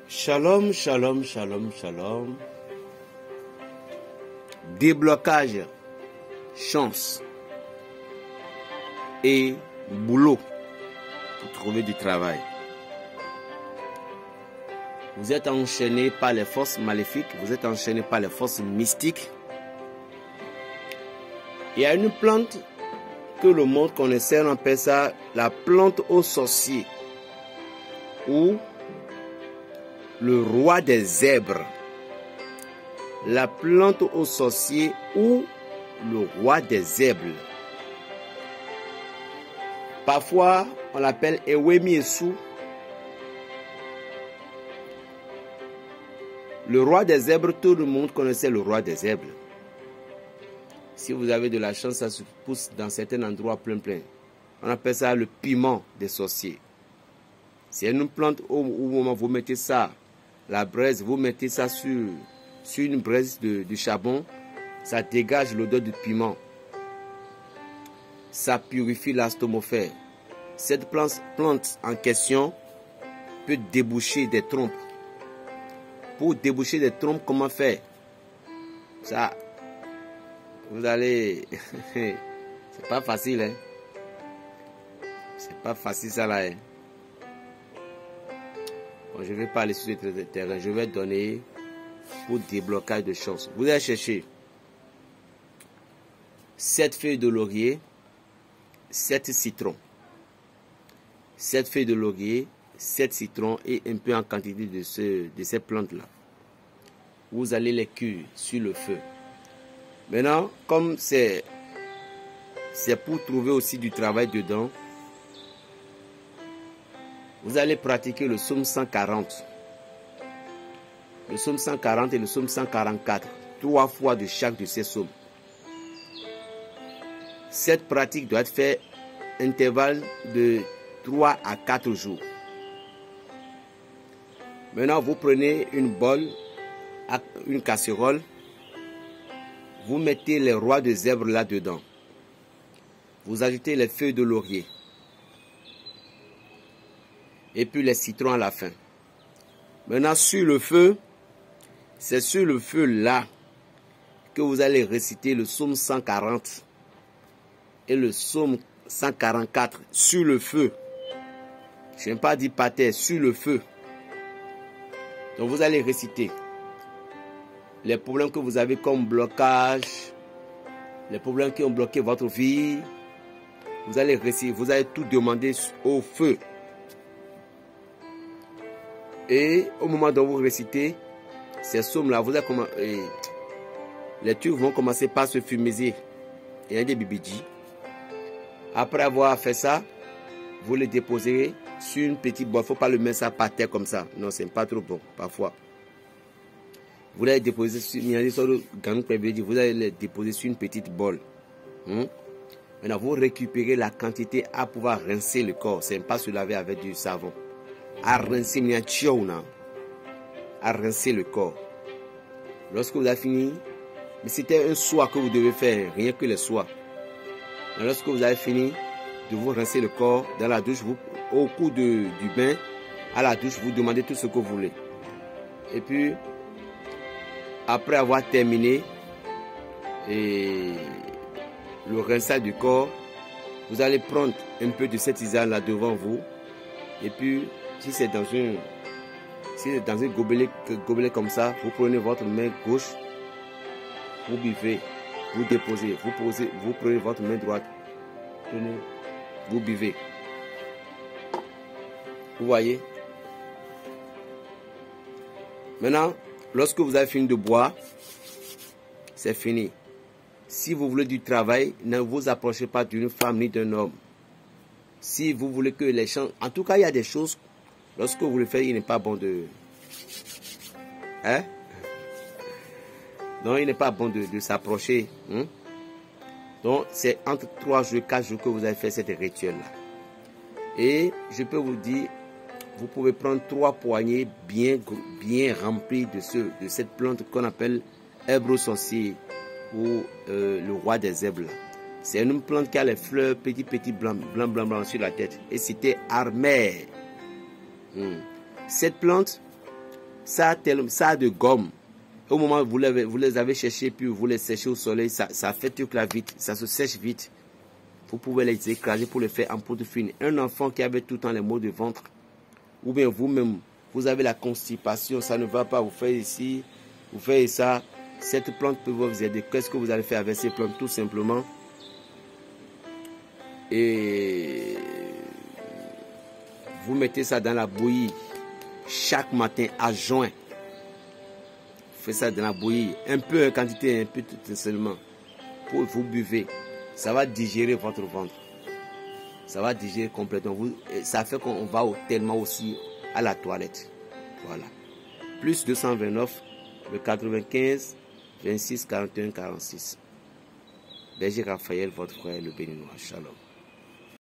Shalom, shalom, shalom, shalom. Déblocage, chance et boulot pour trouver du travail. Vous êtes enchaîné par les forces maléfiques, vous êtes enchaîné par les forces mystiques. Il y a une plante que le monde connaissait, on appelle ça la plante aux sorciers ou le roi des zèbres. La plante aux sorciers ou le roi des zèbres. Parfois, on l'appelle Ewemi Esu. Le roi des zèbres, tout le monde connaissait le roi des zèbres. Si vous avez de la chance, ça se pousse dans certains endroits plein. On appelle ça le piment des sorciers. C'est une plante au moment où vous mettez ça, la braise, vous mettez ça sur une braise de charbon, ça dégage l'odeur du piment. Ça purifie la stomosphère. Cette plante en question peut déboucher des trompes. Pour déboucher des trompes, comment faire? Ça, vous allez... C'est pas facile, hein? C'est pas facile ça là, hein? Bon, je ne vais pas aller sur le terrain. Je vais donner pour déblocage de chance. Vous allez chercher 7 feuilles de laurier, 7 citrons. 7 feuilles de laurier, 7 citrons et un peu en quantité de ces plantes-là. Vous allez les cuire sur le feu. Maintenant, comme c'est pour trouver aussi du travail dedans, vous allez pratiquer le psaume 140. Le psaume 140 et le psaume 144. 3 fois de chaque de ces psaumes. Cette pratique doit être faite intervalle de 3 à 4 jours. Maintenant, vous prenez une bol, une casserole. Vous mettez les rois de zèbre là-dedans. Vous ajoutez les feuilles de laurier. Et puis les citrons à la fin. Maintenant, sur le feu, c'est sur le feu là que vous allez réciter le psaume 140 et le psaume 144 sur le feu. Je n'ai pas dit par terre, sur le feu. Donc vous allez réciter les problèmes que vous avez comme blocage, les problèmes qui ont bloqué votre vie. Vous allez réciter, vous allez tout demander au feu. Et au moment dont vous récitez ces psaumes-là, les trucs vont commencer par se fumiser. Il y a des bibidji. Après avoir fait ça, vous les déposez sur une petite boîte. Il ne faut pas le mettre ça par terre comme ça. Non, c'est pas trop bon, parfois. Vous les déposez sur, vous allez les déposer sur une petite bol. Maintenant, vous récupérez la quantité à pouvoir rincer le corps. C'est pas se laver avec du savon. À rincer le corps. Lorsque vous avez fini, mais c'était un soin que vous devez faire, rien que le soin. Lorsque vous avez fini de vous rincer le corps dans la douche, au cours du bain, à la douche, vous demandez tout ce que vous voulez. Et puis, après avoir terminé le rinçage du corps, vous allez prendre un peu de cette tisane là devant vous. Et puis, si c'est dans un gobelet comme ça, vous prenez votre main gauche, vous buvez, vous déposez, vous prenez votre main droite, vous buvez. Vous voyez? Maintenant, lorsque vous avez fini de boire, c'est fini. Si vous voulez du travail, ne vous approchez pas d'une femme ni d'un homme. Si vous voulez que les gens... En tout cas, il y a des choses... Lorsque vous le faites, il n'est pas bon de... Hein? Non, il n'est pas bon de s'approcher. Donc, c'est entre 3 jours et 4 jours que vous avez fait cette rituel-là. Et je peux vous dire, vous pouvez prendre 3 poignées bien remplies de cette plante qu'on appelle hèbre sorcier ou le roi des zèbres. C'est une plante qui a les fleurs petits blancs sur la tête. Et c'était armère. Cette plante, ça a de gomme. Au moment où vous les avez cherchés, puis vous les séchez au soleil, ça fait tout là vite, ça se sèche vite. Vous pouvez les écraser pour les faire en poudre fine. Un enfant qui avait tout le temps les maux de ventre, ou bien vous-même, vous avez la constipation, ça ne va pas, vous faites ici, vous faites ça. Cette plante peut vous aider. Qu'est-ce que vous allez faire avec ces plantes? Tout simplement, et vous mettez ça dans la bouillie chaque matin à jeun. Faites ça dans la bouillie, un peu en quantité, un peu tout seulement. Pour vous buvez, ça va digérer votre ventre. Ça va digérer complètement. Ça fait qu'on va tellement aussi à la toilette. Voilà. Plus 229, le 95, 26, 41, 46. Berger Raphaël, votre frère, le béninois. Shalom.